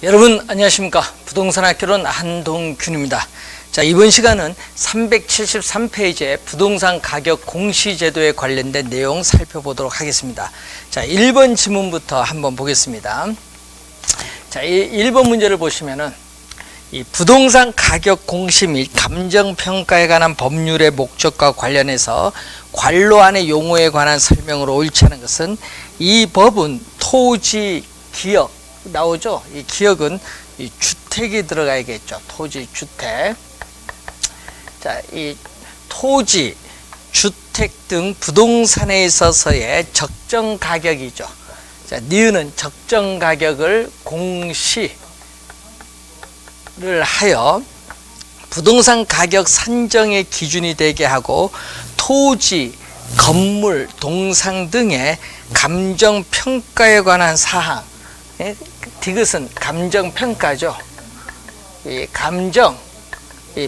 여러분 안녕하십니까. 부동산 학교론 한동균입니다. 자, 이번 시간은 373페이지의 부동산 가격 공시제도에 관련된 내용 살펴보도록 하겠습니다. 자, 1번 지문부터 한번 보겠습니다. 자, 이 1번 문제를 보시면은 이 부동산 가격 공시 및 감정평가에 관한 법률의 목적과 관련해서 관로안의 용어에 관한 설명으로 옳지 않은 것은 이 법은 토지 기역 나오죠. 이 기역은 이 주택이 들어가야겠죠. 토지 주택. 자, 이 토지 주택 등 부동산에 있어서의 적정 가격이죠. 자, 니은은 적정 가격을 공시를 하여 부동산 가격 산정의 기준이 되게 하고 토지, 건물, 동상 등의 감정평가에 관한 사항, 디귿은 감정평가죠. 이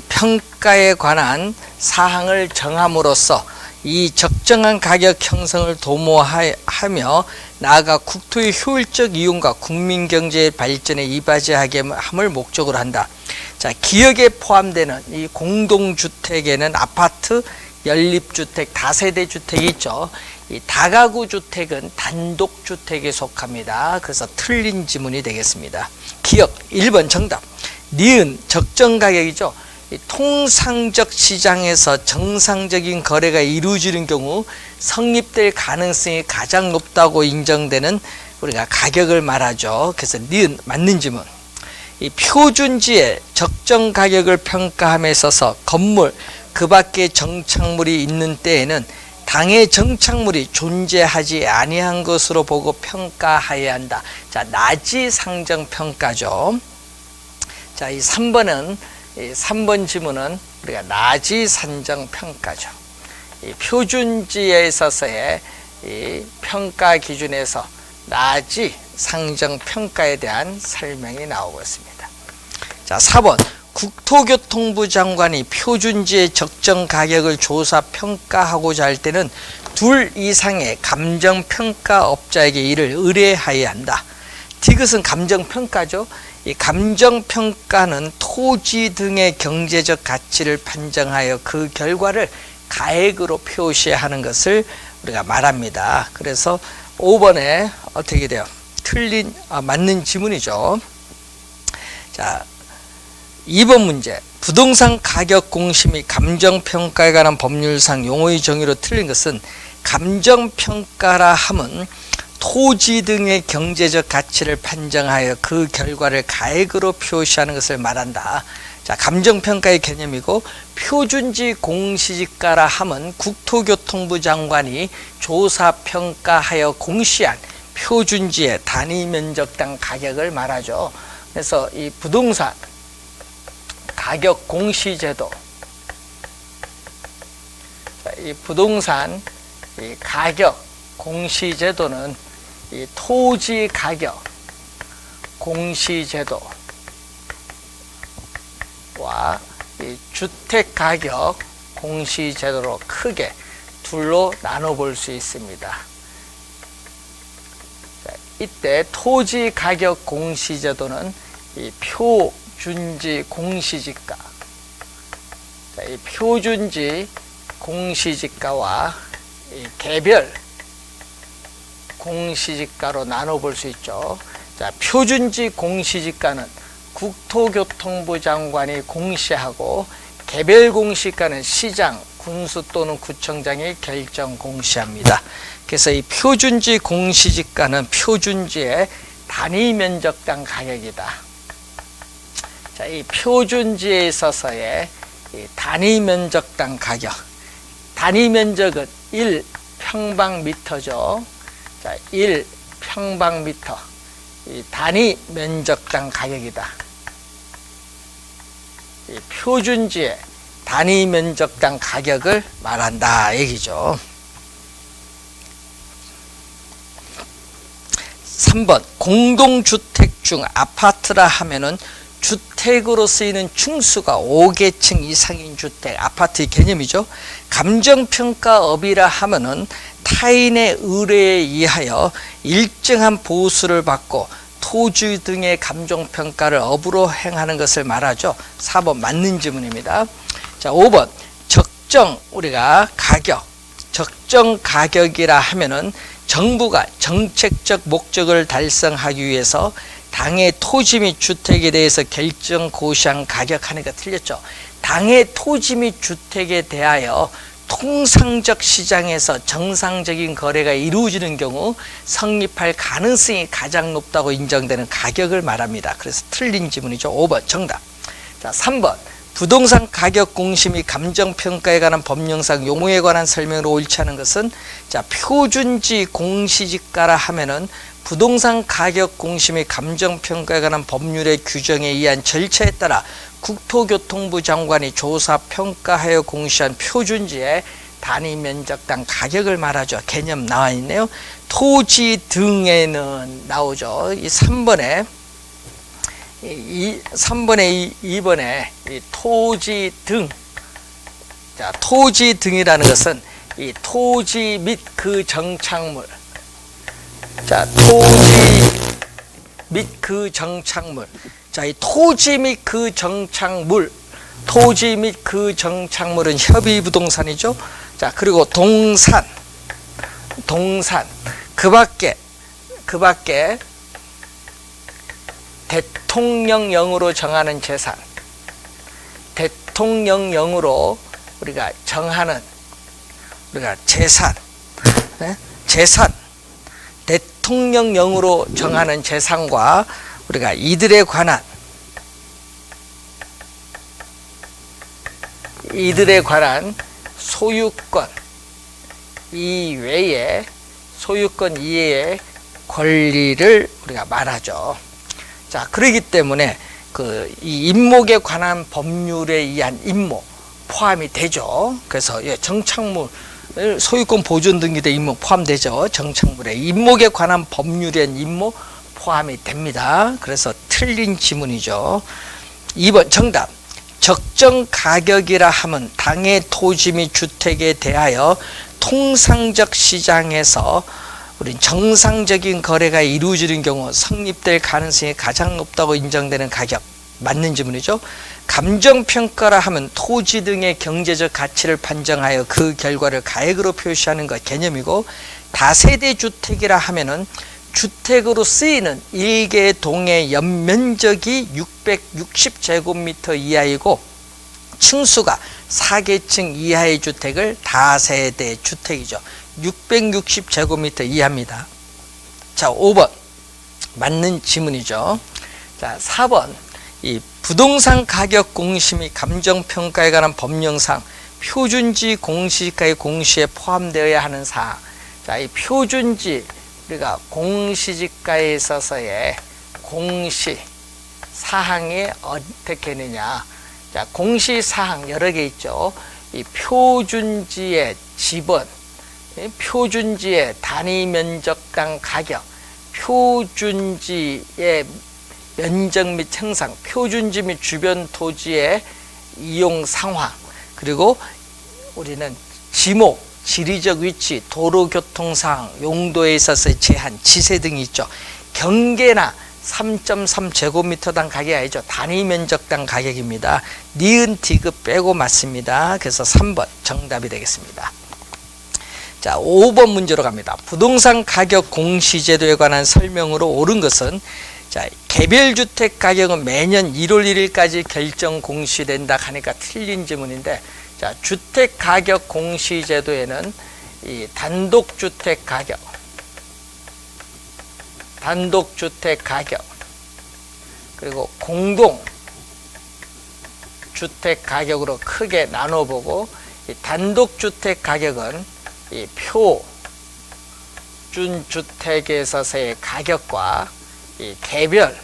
평가에 관한 사항을 정함으로써 이 적정한 가격 형성을 도모하며 나아가 국토의 효율적 이용과 국민 경제의 발전에 이바지하게 함을 목적으로 한다. 자, 기역에 포함되는 이 공동주택에는 아파트, 연립주택, 다세대 주택이 있죠. 이 다가구 주택은 단독주택에 속합니다. 그래서 틀린 지문이 되겠습니다. 기역 1번 정답. 니은 적정 가격이죠. 이 통상적 시장에서 정상적인 거래가 이루어지는 경우 성립될 가능성이 가장 높다고 인정되는 우리가 가격을 말하죠. 그래서 니은 맞는 지문. 이 표준지의 적정 가격을 평가함에 있어서 건물 그 밖에 정착물이 있는 때에는 당의 정착물이 존재하지 아니한 것으로 보고 평가하여야 한다. 자, 나지 상정 평가죠. 자, 이 3번은 3번 지문은 우리가 나지 산정 평가죠. 이 표준지에 있어서의 이 평가 기준에서 나지 상정 평가에 대한 설명이 나오고 있습니다. 자, 4번 국토교통부 장관이 표준지의 적정 가격을 조사 평가하고자 할 때는 둘 이상의 감정평가업자에게 이를 의뢰하여야 한다. 디귿은 감정평가죠. 이 감정평가는 토지 등의 경제적 가치를 판정하여 그 결과를 가액으로 표시하는 것을 우리가 말합니다. 그래서 5번에 어떻게 돼요? 맞는 지문이죠. 자, 2번 문제. 부동산 가격 공시 및 감정평가에 관한 법률상 용어의 정의로 틀린 것은 감정평가라 함은 토지 등의 경제적 가치를 판정하여 그 결과를 가액으로 표시하는 것을 말한다. 자, 감정평가의 개념이고 표준지 공시지가라 함은 국토교통부 장관이 조사평가하여 공시한 표준지의 단위면적당 가격을 말하죠. 그래서 이 부동산 가격 공시제도, 이 부동산 이 가격 공시제도는 이 토지 가격 공시제도와 이 주택 가격 공시제도로 크게 둘로 나눠볼 수 있습니다. 자, 이때 토지 가격 공시제도는 이 표준지 공시지가, 자, 이 표준지 공시지가와 이 개별 공시지가로 나눠볼 수 있죠. 자, 표준지 공시지가는 국토교통부 장관이 공시하고 개별 공시가는 시장, 군수 또는 구청장이 결정 공시합니다. 그래서 이 표준지 공시지가는 표준지의 단위 면적당 가격이다. 자, 이 표준지에 있어서의 이 단위 면적당 가격. 단위 면적은 1평방미터죠. 자, 1평방미터. 이 단위 면적당 가격이다. 이 표준지의 단위 면적당 가격을 말한다 얘기죠. 3번 공동주택 중 아파트라 하면은 주택으로 쓰이는 층수가 5개층 이상인 주택, 아파트의 개념이죠. 감정평가업이라 하면은 타인의 의뢰에 의하여 일정한 보수를 받고 토지 등의 감정평가를 업으로 행하는 것을 말하죠. 4번 맞는 지문입니다. 자, 5번 우리가 적정 가격이라 하면은 정부가 정책적 목적을 달성하기 위해서 당의 토지 및 주택에 대해서 결정 고시한 가격 하니까 틀렸죠. 당의 토지 및 주택에 대하여 통상적 시장에서 정상적인 거래가 이루어지는 경우 성립할 가능성이 가장 높다고 인정되는 가격을 말합니다. 그래서 틀린 지문이죠. 5번 정답. 자, 3번 부동산 가격 공시 및 감정평가에 관한 법령상 용어에 관한 설명으로 옳지 않은 것은, 자, 표준지 공시지가라 하면은 부동산 가격 공시 및 감정평가에 관한 법률의 규정에 의한 절차에 따라 국토교통부 장관이 조사 평가하여 공시한 표준지의 단위 면적당 가격을 말하죠. 개념 나와 있네요. 토지 등에는 나오죠. 이 3번에 2번에 이 토지 등. 자, 토지 등이라는 것은 이 토지 및 그 정착물. 자, 토지 및 그 정착물. 자, 이 토지 및 그 정착물. 토지 및 그 정착물은 협의부동산이죠. 자, 그리고 동산. 그 밖에 대통령령으로 정하는 재산. 대통령령으로 우리가 정하는 재산. 네? 재산. 대통령령으로 정하는 재산과 우리가 이들에 관한 소유권 이외의 권리를 우리가 말하죠. 자, 그렇기 때문에 이 임목에 관한 법률에 의한 임목 포함이 되죠. 그래서 정착물 소유권 보존 등기대 임목 포함되죠. 정착물에 임목에 관한 법률에 의한 임목 포함이 됩니다. 그래서 틀린 지문이죠. 2번 정답. 적정 가격이라 하면 당의 토지 및 주택에 대하여 통상적 시장에서 우리 정상적인 거래가 이루어지는 경우 성립될 가능성이 가장 높다고 인정되는 가격. 맞는 지문이죠. 감정평가라 하면 토지 등의 경제적 가치를 판정하여 그 결과를 가액으로 표시하는 것 개념이고, 다세대 주택이라 하면은 주택으로 쓰이는 일개 동의 연면적이 660제곱미터 이하이고 층수가 4계층 이하의 주택을 다세대 주택이죠. 660제곱미터 이하입니다. 자, 5번 맞는 지문이죠. 자, 4번 이 부동산 가격 공시 및 감정평가에 관한 법령상 표준지 공시가의 공시에 포함되어야 하는 사항. 자, 이 표준지 우리가 공시지가에 있어서의 공시 사항이 어떻게 되느냐. 자, 공시 사항 여러 개 있죠. 이 표준지의 지번, 표준지의 단위 면적당 가격, 표준지의 면적 및 형상, 표준지 및 주변 토지의 이용 상황, 그리고 우리는 지목, 지리적 위치, 도로교통상황, 용도에 있어서의 제한, 지세 등이 있죠. 경계나 3.3제곱미터당 가격이 아니죠. 단위 면적당 가격입니다. 니은 디귿 빼고 맞습니다. 그래서 3번 정답이 되겠습니다. 자, 5번 문제로 갑니다. 부동산 가격 공시제도에 관한 설명으로 옳은 것은, 자, 개별주택 가격은 매년 1월 1일까지 결정 공시된다 하니까 틀린 지문인데, 자, 주택 가격 공시제도에는 이 단독주택 가격, 그리고 공동주택 가격으로 크게 나눠보고, 이 단독주택 가격은 이 표준주택에서의 가격과 이 개별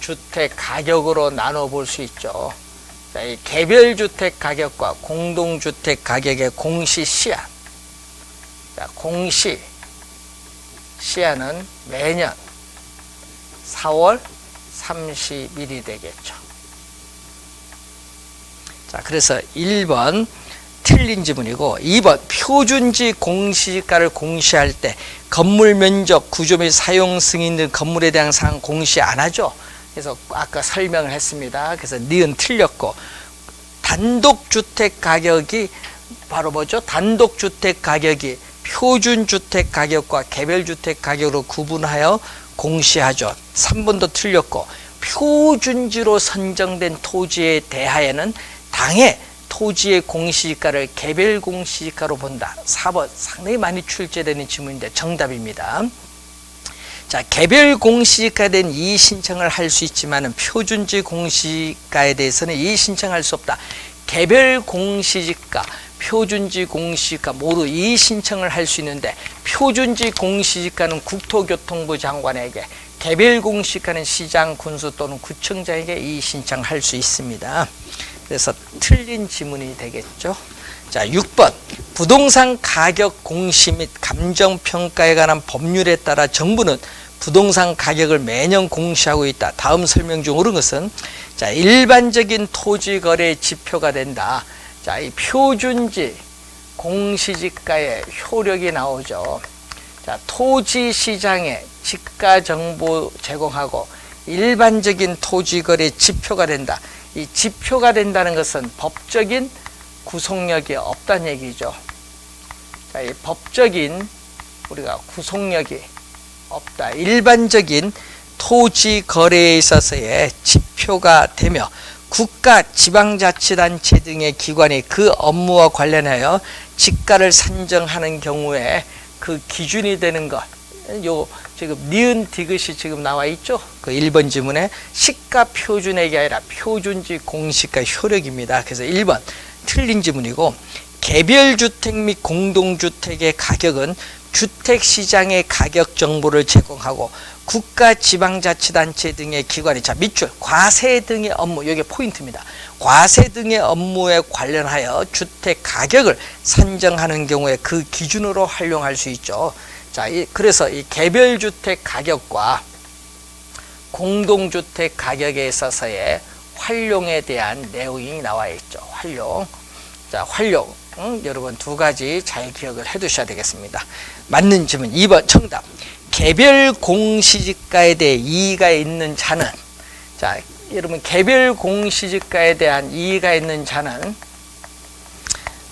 주택 가격으로 나눠볼 수 있죠. 자, 이 개별주택 가격과 공동주택 가격의 공시 시한. 자, 공시 시한은 매년 4월 30일이 되겠죠. 자, 그래서 1번 틀린 지문이고 2번 표준지 공시지가를 공시할 때 건물 면적, 구조 및 사용 승인 등 건물에 대한 사항 공시 안 하죠. 그래서 아까 설명을 했습니다. 그래서 니은 틀렸고 단독주택 가격이 바로 뭐죠? 단독주택 가격이 표준주택 가격과 개별주택 가격으로 구분하여 공시하죠. 3번도 틀렸고 표준지로 선정된 토지에 대하여는 당해 토지의 공시지가를 개별 공시지가로 본다. 4번 상당히 많이 출제되는 질문인데 정답입니다. 자, 개별 공시지가에 대한 이의 신청을 할 수 있지만 표준지 공시지가에 대해서는 이의 신청할 수 없다. 개별 공시지가, 표준지 공시지가 모두 이의 신청을 할 수 있는데 표준지 공시지가는 국토교통부 장관에게, 개별 공시지가는 시장, 군수 또는 구청장에게 이의 신청할 수 있습니다. 그래서 틀린 지문이 되겠죠. 자, 6번 부동산 가격 공시 및 감정평가에 관한 법률에 따라 정부는 부동산 가격을 매년 공시하고 있다. 다음 설명 중 옳은 것은 자, 일반적인 토지 거래 지표가 된다. 자, 이 표준지 공시지가의 효력이 나오죠. 자, 토지 시장에 지가 정보 제공하고 일반적인 토지 거래 지표가 된다. 이 지표가 된다는 것은 법적인 구속력이 없다는 얘기죠. 자, 이 법적인 우리가 구속력이 없다. 일반적인 토지 거래에 있어서의 지표가 되며 국가, 지방자치단체 등의 기관이 그 업무와 관련하여 지가를 산정하는 경우에 그 기준이 되는 것. 요 지금 니은 디귿이 지금 나와 있죠. 그 1번 지문에 시가 표준액이 아니라 표준지 공시가 효력입니다. 그래서 1번 틀린 지문이고 개별주택 및 공동주택의 가격은 주택시장의 가격 정보를 제공하고 국가, 지방자치단체 등의 기관이 자 밑줄 과세 등의 업무, 이게 포인트입니다. 과세 등의 업무에 관련하여 주택 가격을 산정하는 경우에 그 기준으로 활용할 수 있죠. 자, 그래서 이 개별주택 가격과 공동주택 가격에 있어서의 활용에 대한 내용이 나와 있죠. 활용. 자, 활용. 여러분 두 가지 잘 기억을 해 두셔야 되겠습니다. 맞는 질문 2번 정답. 개별 공시지가에 대해 이의가 있는 자는, 자, 여러분 개별 공시지가에 대한 이의가 있는 자는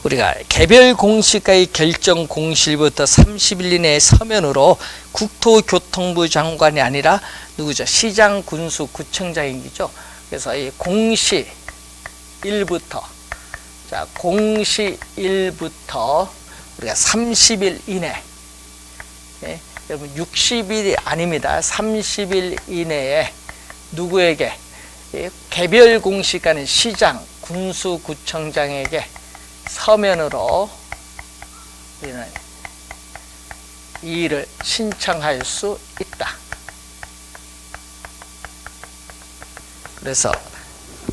우리가 개별 공시가의 결정 공시일부터 30일 이내에 서면으로 국토교통부 장관이 아니라 누구죠? 시장, 군수, 구청장이죠. 그래서 이 공시일부터, 자, 공시일부터 우리가 30일 이내, 네? 여러분 60일이 아닙니다. 30일 이내에 누구에게? 개별 공시가는 시장, 군수, 구청장에게 서면으로 우리는 이의를 신청할 수 있다. 그래서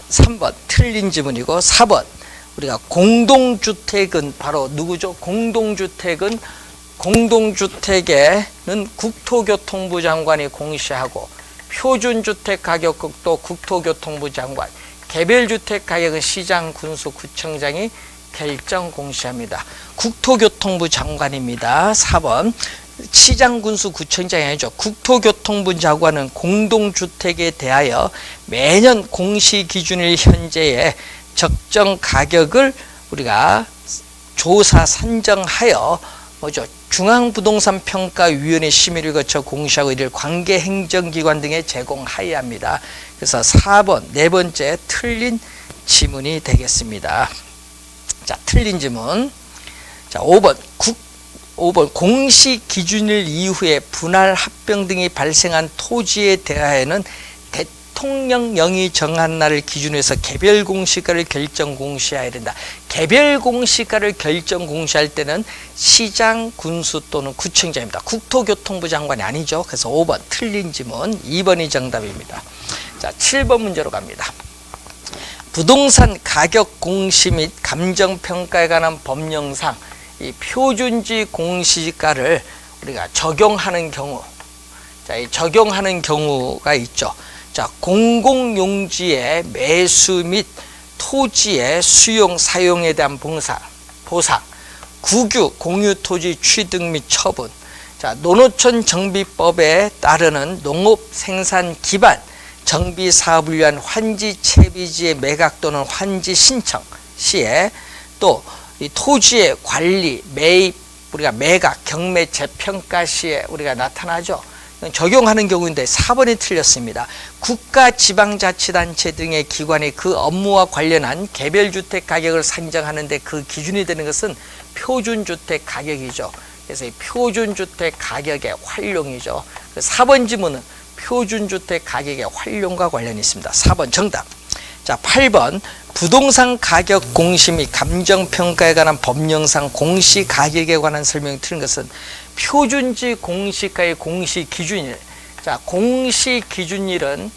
3번 틀린 지문이고 4번 우리가 공동주택은 바로 누구죠? 공동주택은 공동주택에는 국토교통부 장관이 공시하고 표준주택 가격도 국토교통부 장관, 개별주택 가격은 시장, 군수, 구청장이 결정 공시합니다. 국토교통부 장관입니다. 4번 시장, 군수, 구청장이 아니죠. 국토교통부 장관은 공동주택에 대하여 매년 공시 기준일 현재의 적정 가격을 우리가 조사 산정하여 뭐죠? 중앙부동산평가위원회 심의를 거쳐 공시하고 이를 관계행정기관 등에 제공하여야 합니다. 그래서 4번 네 번째 틀린 지문이 되겠습니다. 자, 틀린 지문. 자, 5번 공시 기준일 이후에 분할 합병 등이 발생한 토지에 대하여는 대통령령이 정한 날을 기준으로 해서 개별 공시가를 결정 공시해야 된다. 개별 공시가를 결정 공시할 때는 시장, 군수 또는 구청장입니다. 국토교통부 장관이 아니죠. 그래서 5번 틀린 지문, 2번이 정답입니다. 자, 7번 문제로 갑니다. 부동산 가격 공시 및 감정평가에 관한 법령상 이 표준지 공시가를 우리가 적용하는 경우, 자, 이 적용하는 경우가 있죠. 자, 공공용지의 매수 및 토지의 수용, 사용에 대한 봉사. 보상, 국유, 공유토지 취득 및 처분, 자, 농어촌 정비법에 따르는 농업 생산 기반 정비 사업을 위한 환지 채비지의 매각 또는 환지 신청 시에 또 이 토지의 관리, 매입, 우리가 매각, 경매, 재평가 시에 우리가 나타나죠. 적용하는 경우인데 4번이 틀렸습니다. 국가, 지방자치단체 등의 기관이 그 업무와 관련한 개별주택 가격을 산정하는데 그 기준이 되는 것은 표준주택 가격이죠. 그래서 이 표준주택 가격의 활용이죠. 4번 지문은 표준주택 가격의 활용과 관련이 있습니다. 4번 정답. 자, 8번 부동산 가격 공시 및 감정평가에 관한 법령상 공시가격에 관한 설명이 틀린 것은 표준지 공시가의 공시기준일. 자, 공시기준일은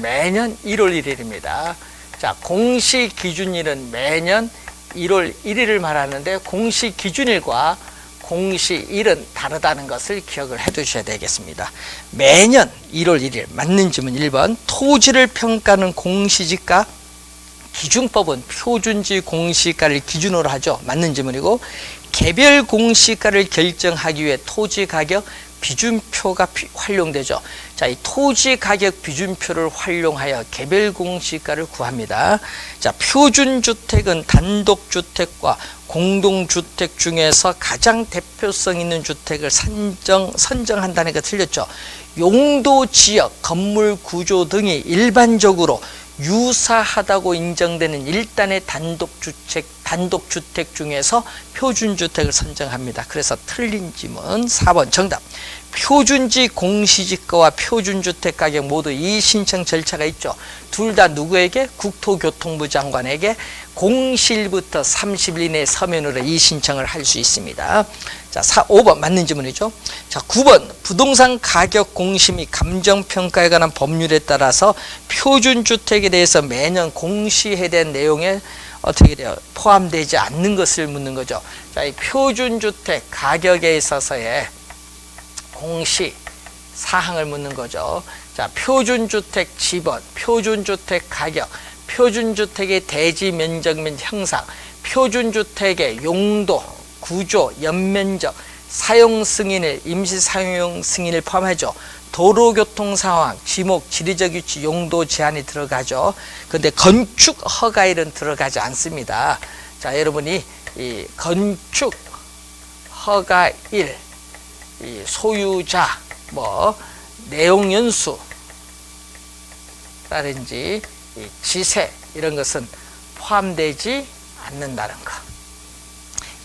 매년 1월 1일입니다. 자, 공시기준일은 매년 1월 1일을 말하는데 공시기준일과 공시일은 다르다는 것을 기억을 해 두셔야 되겠습니다. 매년 1월 1일 맞는 질문 1번. 토지를 평가하는 공시지가 기준법은 표준지 공시가를 기준으로 하죠. 맞는 질문이고, 개별 공시가를 결정하기 위해 토지 가격 비준표가 활용되죠. 자, 이 토지 가격 비준표를 활용하여 개별 공시가를 구합니다. 자, 표준주택은 단독주택과 공동주택 중에서 가장 대표성 있는 주택을 선정한다는 게 틀렸죠. 용도, 지역, 건물 구조 등이 일반적으로 유사하다고 인정되는 일단의 단독주택 중에서 표준주택을 선정합니다. 그래서 틀린 질문 4번 정답. 표준지 공시지가와 표준주택 가격 모두 이의신청 절차가 있죠. 둘 다 누구에게? 국토교통부 장관에게 공시일부터 30일 이내 서면으로 이의신청을 할 수 있습니다. 자, 5번 맞는 질문이죠. 자, 9번 부동산 가격 공시 및 감정평가에 관한 법률에 따라서 표준주택에 대해서 매년 공시해야 될 내용에 어떻게 돼요? 포함되지 않는 것을 묻는 거죠. 자, 이 표준주택 가격에 있어서의 공시 사항을 묻는 거죠. 자, 표준주택 지번, 표준주택 가격, 표준주택의 대지 면적 및 형상, 표준주택의 용도, 구조, 연면적, 사용 승인을, 임시 사용 승인을 포함하죠. 도로교통 상황, 지목, 지리적 위치, 용도 제한이 들어가죠. 그런데 건축 허가일은 들어가지 않습니다. 자, 여러분이 이 건축 허가일, 이 소유자, 내용 연수 라든지 이 지세 이런 것은 포함되지 않는다는 것.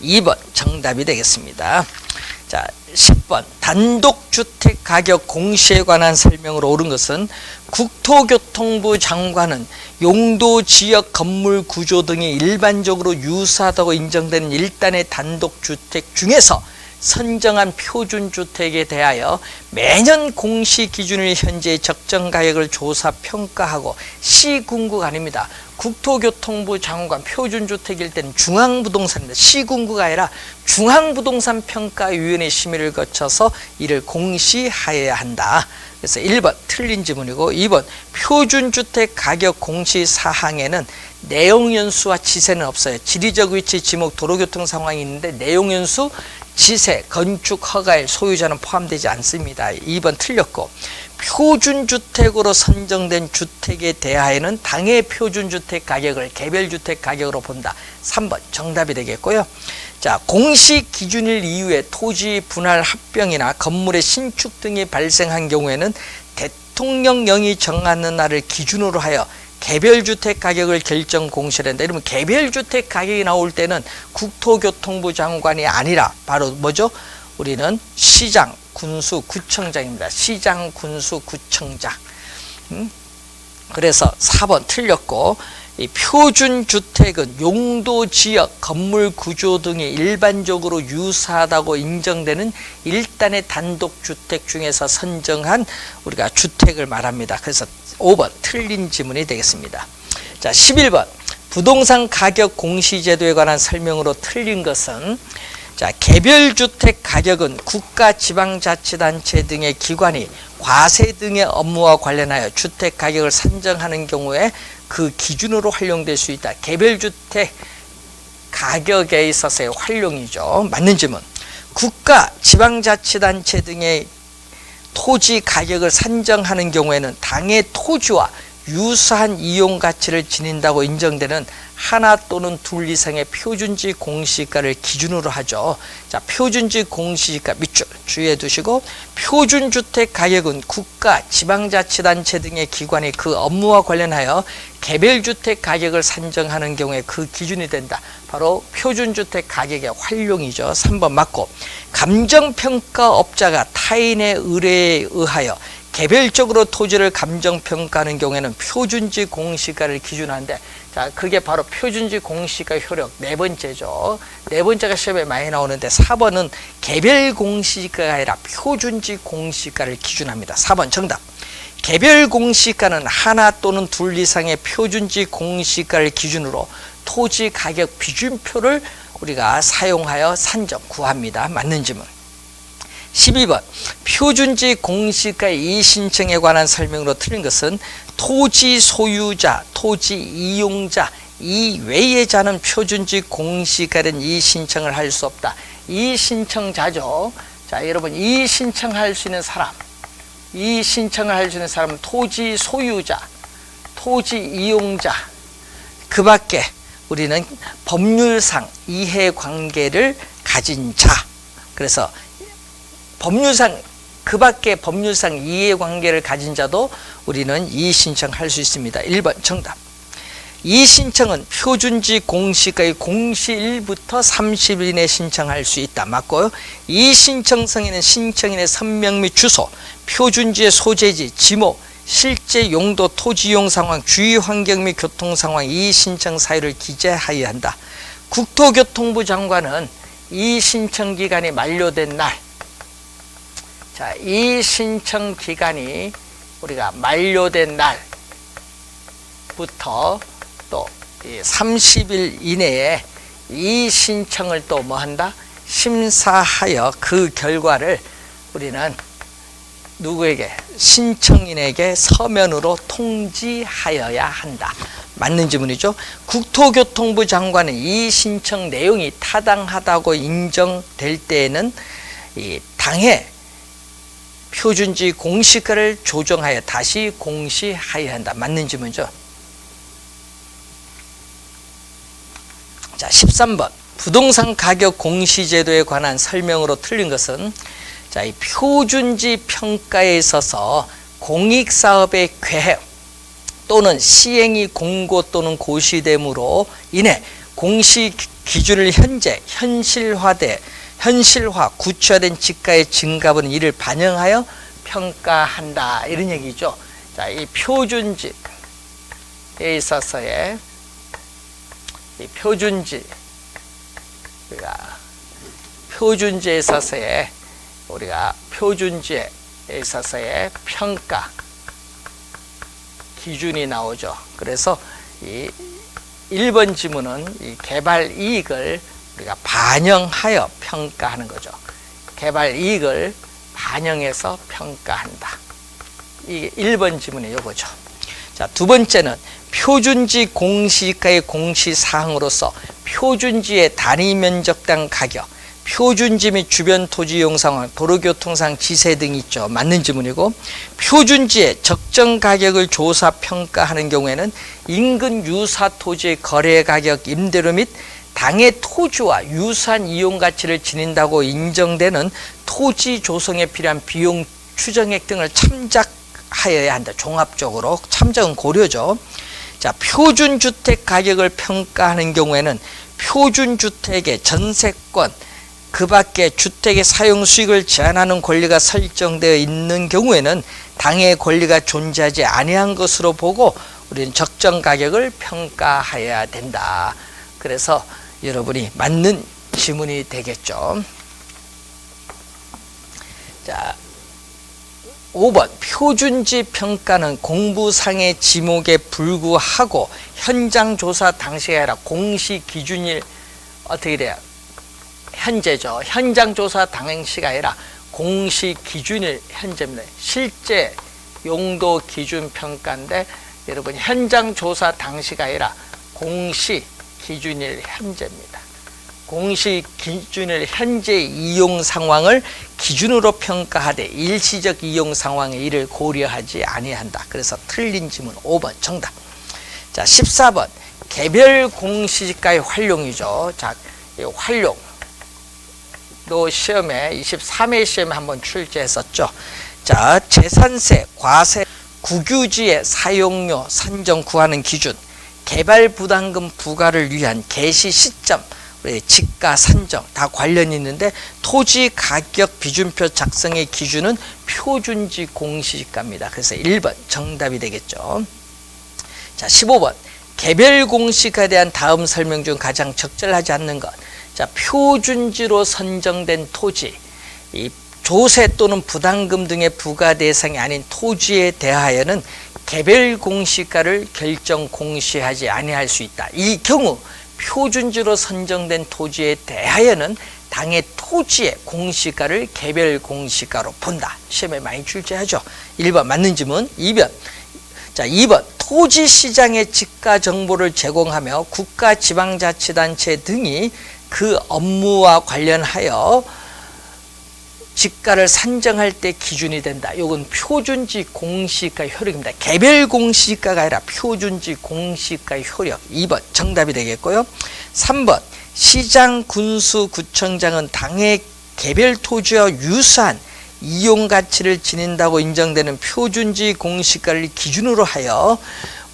2번 정답이 되겠습니다. 자, 10번 단독주택 가격 공시에 관한 설명으로 옳은 것은 국토교통부 장관은 용도, 지역, 건물 구조 등이 일반적으로 유사하다고 인정되는 일단의 단독주택 중에서 선정한 표준주택에 대하여 매년 공시 기준일 현재의 적정 가격을 조사 평가하고 시군구가 아닙니다. 국토교통부 장관 표준주택일 때는 중앙부동산입니다. 시군구가 아니라 중앙부동산평가위원회 심의를 거쳐서 이를 공시하여야 한다. 그래서 1번 틀린 지문이고, 2번 표준주택 가격 공시 사항에는 내용연수와 지세는 없어요. 지리적 위치, 지목, 도로교통 상황이 있는데 내용연수, 지세, 건축 허가일, 소유자는 포함되지 않습니다. 2번 틀렸고, 표준주택으로 선정된 주택에 대하여는 당해 표준주택 가격을 개별주택 가격으로 본다. 3번 정답이 되겠고요. 자, 공시 기준일 이후에 토지 분할 합병이나 건물의 신축 등이 발생한 경우에는 대통령령이 정하는 날을 기준으로 하여 개별주택 가격을 결정 공시를 한다. 이러면 개별주택 가격이 나올 때는 국토교통부 장관이 아니라 바로 뭐죠? 우리는 시장, 군수, 구청장입니다. 시장, 군수, 구청장. 그래서 4번 틀렸고, 이 표준주택은 용도, 지역, 건물 구조 등이 일반적으로 유사하다고 인정되는 일단의 단독주택 중에서 선정한 우리가 주택을 말합니다. 그래서 5번 틀린 지문이 되겠습니다. 자, 11번 부동산 가격 공시제도에 관한 설명으로 틀린 것은, 자, 개별주택 가격은 국가, 지방자치단체 등의 기관이 과세 등의 업무와 관련하여 주택 가격을 산정하는 경우에 그 기준으로 활용될 수 있다. 개별주택 가격에 있어서의 활용이죠. 맞는 질문. 국가, 지방자치단체 등의 토지 가격을 산정하는 경우에는 당의 토지와 유사한 이용 가치를 지닌다고 인정되는 하나 또는 둘 이상의 표준지 공시가를 기준으로 하죠. 자, 표준지 공시가 밑줄 주의해 두시고, 표준주택 가격은 국가, 지방자치단체 등의 기관이 그 업무와 관련하여 개별주택 가격을 산정하는 경우에 그 기준이 된다. 바로 표준주택 가격의 활용이죠. 3번 맞고, 감정평가업자가 타인의 의뢰에 의하여 개별적으로 토지를 감정평가하는 경우에는 표준지 공시가를 기준하는데, 자, 그게 바로 표준지 공시가 효력 네 번째죠. 네 번째가 시험에 많이 나오는데 4번은 개별 공시가가 아니라 표준지 공시가를 기준합니다. 4번 정답. 개별 공시가는 하나 또는 둘 이상의 표준지 공시가를 기준으로 토지 가격 비준표를 우리가 사용하여 산정 구합니다. 맞는 질문. 12번 표준지 공시가의 이의신청에 관한 설명으로 틀린 것은 토지 소유자, 토지 이용자 이외의 자는 표준지 공시가는 이의신청을 할 수 없다. 이의신청자죠. 자, 여러분, 이의신청할 수 있는 사람, 이의신청을 할 수 있는 사람은 토지 소유자, 토지 이용자, 그 밖에 우리는 법률상 이해관계를 가진 자, 그래서 법률상, 그 밖에 법률상 이해관계를 가진 자도 우리는 이의신청할 수 있습니다. 1번 정답. 이의신청은 표준지 공시가의 공시일부터 30일 이내 신청할 수 있다. 맞고요. 이의신청 성에는 신청인의 선명 및 주소, 표준지의 소재지, 지목, 실제 용도, 토지 이용 상황, 주위 환경 및 교통 상황, 이의신청 사유를 기재하여야 한다. 국토교통부 장관은 이의신청 기간이 만료된 날, 자, 이 신청 기간이 우리가 만료된 날부터 또 30일 이내에 이 신청을 또 뭐 한다? 심사하여 그 결과를 우리는 누구에게? 신청인에게 서면으로 통지하여야 한다. 맞는 질문이죠. 국토교통부 장관은 이 신청 내용이 타당하다고 인정될 때에는 이 당해 표준지 공시가를 조정하여 다시 공시하여야 한다. 맞는 질문이죠. 자, 13번 부동산 가격 공시제도에 관한 설명으로 틀린 것은, 자, 이 표준지 평가에 있어서 공익사업의 계획 또는 시행이 공고 또는 고시됨으로 인해 공시 기준을 현실화, 구체화된 지가의 증가분은 이를 반영하여 평가한다. 이런 얘기죠. 자, 이 표준지에 있어서의 이 표준지에 있어서의 우리가 표준지에 있어서의 평가 기준이 나오죠. 그래서 이 1번 지문은 이 개발 이익을 우리가 반영하여 평가하는 거죠. 개발 이익을 반영해서 평가한다. 이게 1번 지문의 요거죠. 자, 두 번째는 표준지 공시가의 공시사항으로서 표준지의 단위 면적당 가격, 표준지 및 주변 토지 이용 상황, 도로교통상 지세 등이 있죠. 맞는 지문이고, 표준지의 적정 가격을 조사 평가하는 경우에는 인근 유사 토지의 거래 가격, 임대료 및 당의 토지와 유사한 이용 가치를 지닌다고 인정되는 토지 조성에 필요한 비용 추정액 등을 참작하여야 한다. 종합적으로 참작은 고려죠. 자, 표준주택 가격을 평가하는 경우에는 표준주택의 전세권, 그 밖에 주택의 사용 수익을 제한하는 권리가 설정되어 있는 경우에는 당의 권리가 존재하지 아니한 것으로 보고 우리는 적정 가격을 평가해야 된다. 그래서 여러분이 맞는 지문이 되겠죠. 자, 5번 표준지 평가는 공부상의 지목에 불구하고 현장 조사 당시가 아니라 공시 기준일 어떻게 돼요? 현재죠. 현장 조사 당시가 아니라 공시 기준일 현재입니다. 실제 용도 기준 평가인데 여러분 현장 조사 당시가 아니라 공시 기준일 현재입니다. 공시 기준일 현재 이용 상황을 기준으로 평가하되 일시적 이용 상황의 이를 고려하지 아니한다. 그래서 틀린 지문 5번 정답. 자, 14번 개별 공시지가의 활용이죠. 자, 이 활용 또 시험에 23회 시험에 한번 출제했었죠. 자, 재산세, 과세, 국유지의 사용료 산정 구하는 기준, 개발 부담금 부과를 위한 개시 시점, 지가 산정 다 관련이 있는데 토지 가격 비준표 작성의 기준은 표준지 공시지가입니다. 그래서 1번 정답이 되겠죠. 자, 15번 개별 공시가에 대한 다음 설명 중 가장 적절하지 않는 것. 자, 표준지로 선정된 토지, 이 조세 또는 부담금 등의 부과 대상이 아닌 토지에 대하여는 개별 공시가를 결정 공시하지 아니할 수 있다. 이 경우 표준지로 선정된 토지에 대하여는 당해 토지의 공시가를 개별 공시가로 본다. 시험에 많이 출제하죠. 1번 맞는 지문. 2번. 자, 2번 토지 시장의 지가 정보를 제공하며 국가 지방자치단체 등이 그 업무와 관련하여 지가를 산정할 때 기준이 된다. 이건 표준지 공시가 효력입니다. 개별 공시가가 아니라 표준지 공시가 효력. 2번 정답이 되겠고요. 3번 시장 군수 구청장은 당의 개별 토지와 유사한 이용 가치를 지닌다고 인정되는 표준지 공시가를 기준으로 하여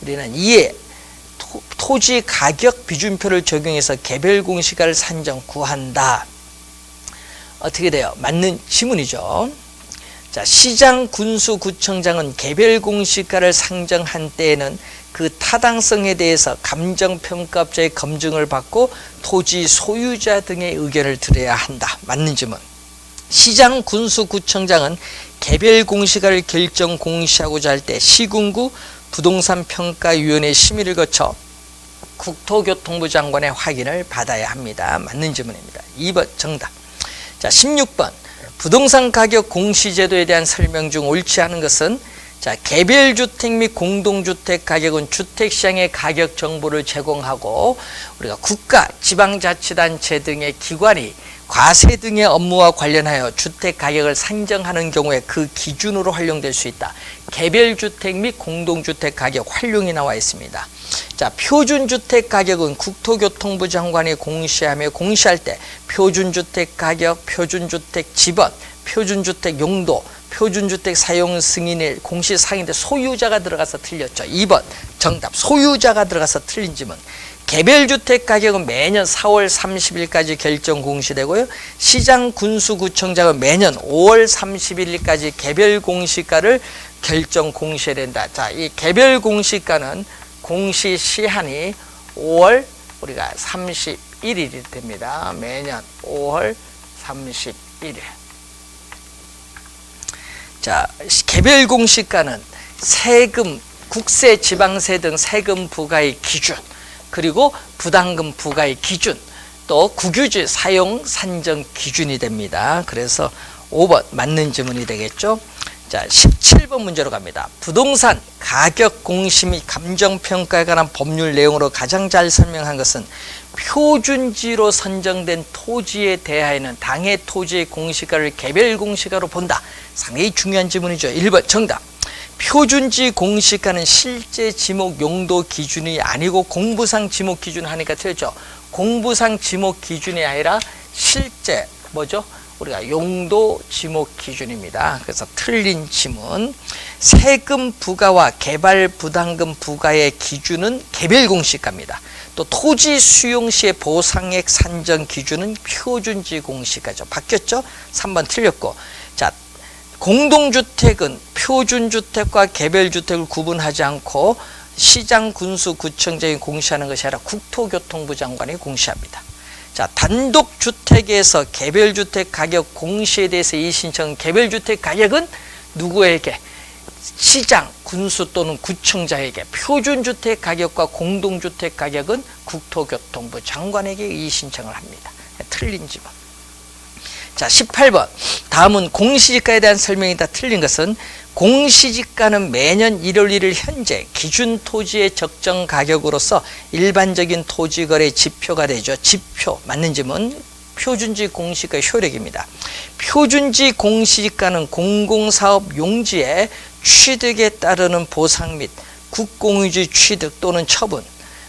우리는 이에 토지 가격 비준표를 적용해서 개별 공시가를 산정 구한다. 어떻게 돼요? 맞는 지문이죠. 자, 시장 군수 구청장은 개별 공시가를 상정한 때에는 그 타당성에 대해서 감정평가업자의 검증을 받고 토지 소유자 등의 의견을 들어야 한다. 맞는 지문. 시장 군수 구청장은 개별 공시가를 결정 공시하고자 할 때 시군구 부동산평가위원회 심의를 거쳐 국토교통부 장관의 확인을 받아야 합니다. 맞는 지문입니다. 2번 정답. 자, 16번 부동산 가격 공시제도에 대한 설명 중 옳지 않은 것은 자, 개별주택 및 공동주택 가격은 주택시장의 가격 정보를 제공하고 우리가 국가, 지방자치단체 등의 기관이 과세 등의 업무와 관련하여 주택 가격을 산정하는 경우에 그 기준으로 활용될 수 있다. 개별주택 및 공동주택 가격 활용이 나와 있습니다. 자, 표준주택 가격은 국토교통부 장관이 공시하며 공시할 때 표준주택 가격, 표준주택 지번, 표준주택 용도, 표준주택 사용 승인일 공시 상인데 소유자가 들어가서 틀렸죠. 2번 정답. 소유자가 들어가서 틀린 지문. 개별주택 가격은 매년 4월 30일까지 결정 공시되고요. 시장 군수구청장은 매년 5월 31일까지 개별 공시가를 결정 공시해야 된다. 자, 이 개별 공시가는 공시 시한이 5월 우리가 31일이 됩니다. 매년 5월 31일. 자, 개별 공시가는 세금, 국세, 지방세 등 세금 부과의 기준, 그리고 부담금 부과의 기준, 또 국유지 사용 산정 기준이 됩니다. 그래서 5번 맞는 지문이 되겠죠. 자, 17번 문제로 갑니다. 부동산 가격 공시 및 감정평가에 관한 법률 내용으로 가장 잘 설명한 것은 표준지로 선정된 토지에 대하여는 당해 토지의 공시가를 개별 공시가로 본다. 상당히 중요한 지문이죠. 1번 정답. 표준지 공시가는 실제 지목 용도 기준이 아니고 공부상 지목 기준 하니까 틀렸죠. 공부상 지목 기준이 아니라 실제 뭐죠? 우리가 용도 지목 기준입니다. 그래서 틀린 지문. 세금 부과와 개발 부담금 부과의 기준은 개별 공시가입니다. 또 토지 수용 시의 보상액 산정 기준은 표준지 공시가죠. 바뀌었죠? 3번 틀렸고. 자, 공동주택은 표준주택과 개별주택을 구분하지 않고 시장, 군수, 구청장이 공시하는 것이 아니라 국토교통부 장관이 공시합니다. 자, 단독주택에서 개별주택 가격 공시에 대해서 이 신청, 개별주택 가격은 누구에게? 시장, 군수 또는 구청장에게. 표준주택 가격과 공동주택 가격은 국토교통부 장관에게 이 신청을 합니다. 틀린 지문. 자, 18번. 다음은 공시지가에 대한 설명이다. 틀린 것은 공시지가는 매년 1월 1일 현재 기준 토지의 적정 가격으로서 일반적인 토지 거래 지표가 되죠. 지표. 맞는 질문. 표준지 공시가의 효력입니다. 표준지 공시지가는 공공사업 용지의 취득에 따르는 보상 및 국공유지 취득 또는 처분,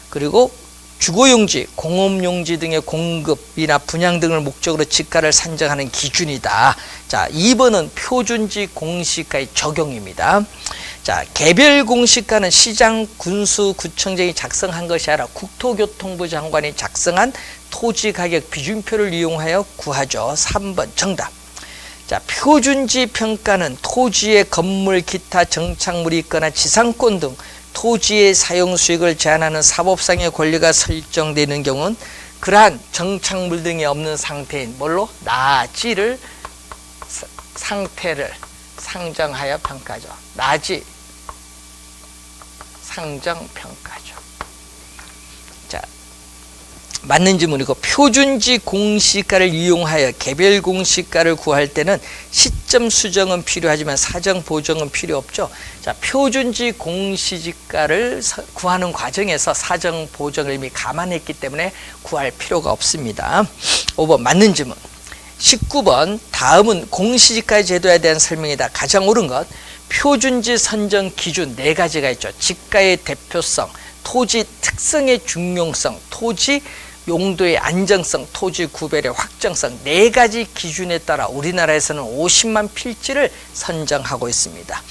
그리고 주거용지, 공업용지 등의 공급이나 분양 등을 목적으로 지가를 산정하는 기준이다. 자, 2번은 표준지 공시가의 적용입니다. 자, 개별 공시가는 시장, 군수, 구청장이 작성한 것이 아니라 국토교통부 장관이 작성한 토지가격 비준표를 이용하여 구하죠. 3번 정답. 자, 표준지 평가는 토지의 건물, 기타 정착물이 있거나 지상권 등 토지의 사용 수익을 제한하는 사법상의 권리가 설정되는 경우는 그러한 정착물 등이 없는 상태인 뭘로? 나지를 상태를 상정하여 평가죠. 나지 상정 평가죠. 자, 맞는 질문이고, 표준지 공시가를 이용하여 개별 공시가를 구할 때는 시점 수정은 필요하지만 사정 보정은 필요 없죠. 자, 표준지 공시지가를 구하는 과정에서 사정 보정을 이미 감안했기 때문에 구할 필요가 없습니다. 5번 맞는 질문. 19번. 다음은 공시지가 제도에 대한 설명이다. 가장 옳은 것. 표준지 선정 기준 4가지가 있죠. 지가의 대표성, 토지 특성의 중용성, 토지 용도의 안정성, 토지 구별의 확정성 4가지 기준에 따라 우리나라에서는 50만 필지를 선정하고 있습니다.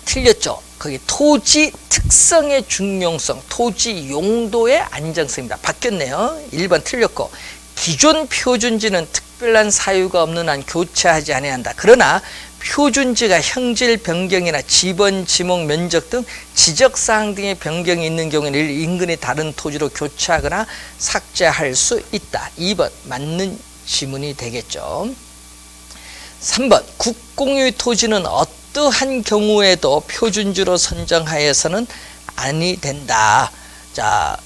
틀렸죠? 거기 토지 특성의 중용성, 토지 용도의 안정성입니다. 바뀌었네요. 1번 틀렸고, 기존 표준지는 특별한 사유가 없는 한 교체하지 아니한다. 그러나 표준지가 형질 변경이나 지번, 지목, 면적 등 지적사항 등의 변경이 있는 경우에는 인근의 다른 토지로 교체하거나 삭제할 수 있다. 2번 맞는 지문이 되겠죠. 3번 국공유 토지는 어떠한 경우에도 표준지로 선정하여서는 아니 된다. 자,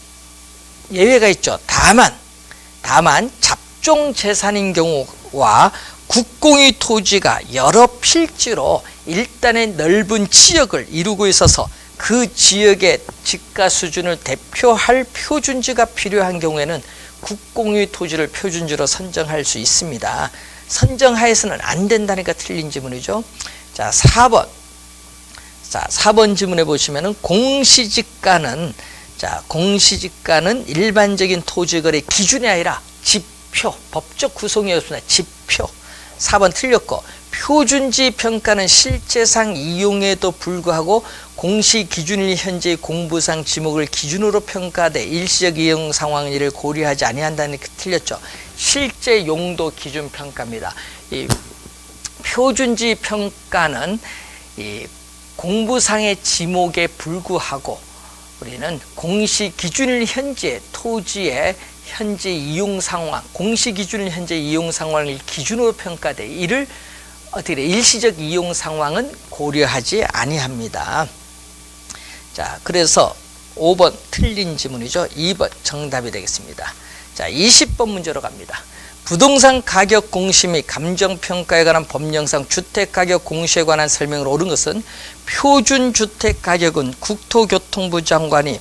예외가 있죠. 다만 잡종 재산인 경우와 국공유 토지가 여러 필지로 일단의 넓은 지역을 이루고 있어서 그 지역의 지가 수준을 대표할 표준지가 필요한 경우에는 국공유 토지를 표준지로 선정할 수 있습니다. 선정하여서는 안 된다니까 틀린 지문이죠. 자, 4번. 자, 4번 지문에 보시면은 공시지가는 일반적인 토지거래 기준이 아니라 지표, 법적 구성이 없습니다. 지표. 4번 틀렸고, 표준지 평가는 실제상 이용에도 불구하고 공시 기준일 현재의 공부상 지목을 기준으로 평가돼 일시적 이용 상황을 고려하지 아니한다는 게 틀렸죠. 실제 용도 기준 평가입니다. 이 표준지 평가는 이 공부상의 지목에 불구하고 우리는 공시 기준일 현재 토지의 현재 이용 상황, 공시 기준일 현재 이용 상황을 기준으로 평가돼 이를 어떻게 돼? 일시적 이용 상황은 고려하지 아니합니다. 자, 그래서 5번 틀린 지문이죠. 2번 정답이 되겠습니다. 자, 20번 문제로 갑니다. 부동산 가격 공시 및 감정평가에 관한 법령상 주택가격 공시에 관한 설명을 옳은 것은 표준주택가격은 국토교통부 장관이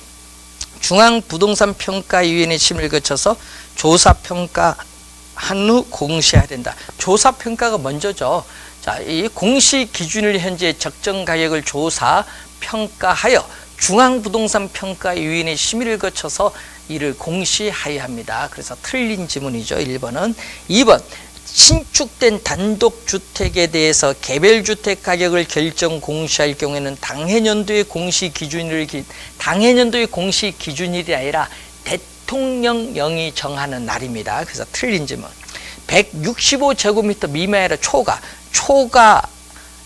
중앙부동산평가위원회 심의를 거쳐서 조사평가한 후 공시해야 된다. 조사평가가 먼저죠. 자, 이 공시 기준일 현재 적정 가격을 조사 평가하여 중앙부동산평가위원회 심의를 거쳐서 이를 공시하여야 합니다. 그래서 틀린 지문이죠. 1번은. 2번 신축된 단독주택에 대해서 개별주택 가격을 결정 공시할 경우에는 당해년도의 공시 기준일이 아니라 대통령령이 정하는 날입니다. 그래서 틀린 지문. 165제곱미터 미만이 아니라 초과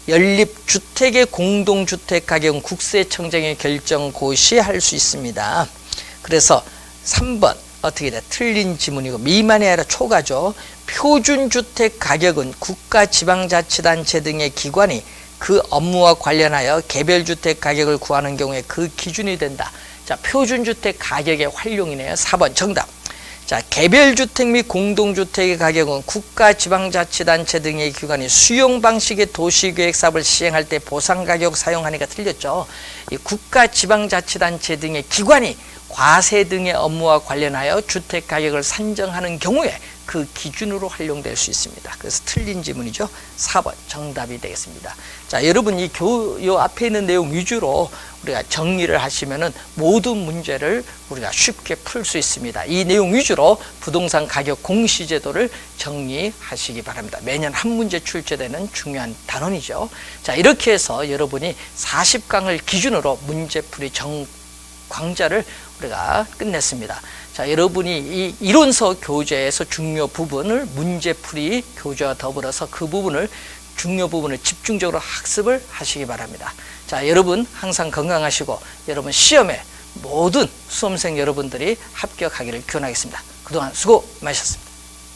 연립주택의 공동주택 가격은 국세청장이 결정 고시할 수 있습니다. 그래서 3번 어떻게 돼? 틀린 지문이고 미만이 아니라 초과죠. 표준주택 가격은 국가 지방자치단체 등의 기관이 그 업무와 관련하여 개별주택 가격을 구하는 경우에 그 기준이 된다. 자, 표준주택 가격의 활용이네요. 4번 정답. 자, 자, 개별주택 및 공동주택의 가격은 국가지방자치단체 등의 기관이 수용 방식의 도시계획 사업을 시행할 때 보상가격 사용하니까 틀렸죠. 이 국가지방자치단체 등의 기관이 과세 등의 업무와 관련하여 주택가격을 산정하는 경우에 그 기준으로 활용될 수 있습니다. 그래서 틀린 지문이죠. 4번 정답이 되겠습니다. 자, 여러분 요 앞에 있는 내용 위주로 우리가 정리를 하시면은 모든 문제를 우리가 쉽게 풀 수 있습니다. 이 내용 위주로 부동산 가격 공시제도를 정리하시기 바랍니다. 매년 한 문제 출제되는 중요한 단원이죠. 자, 이렇게 해서 여러분이 40강을 기준으로 문제풀이 광자를 우리가 끝냈습니다. 자, 여러분이 이 이론서 교재에서 중요 부분을 문제풀이 교재와 더불어서 그 부분을 중요 부분을 집중적으로 학습을 하시기 바랍니다. 자, 여러분 항상 건강하시고 여러분 시험에 모든 수험생 여러분들이 합격하기를 기원하겠습니다. 그동안 수고 많으셨습니다.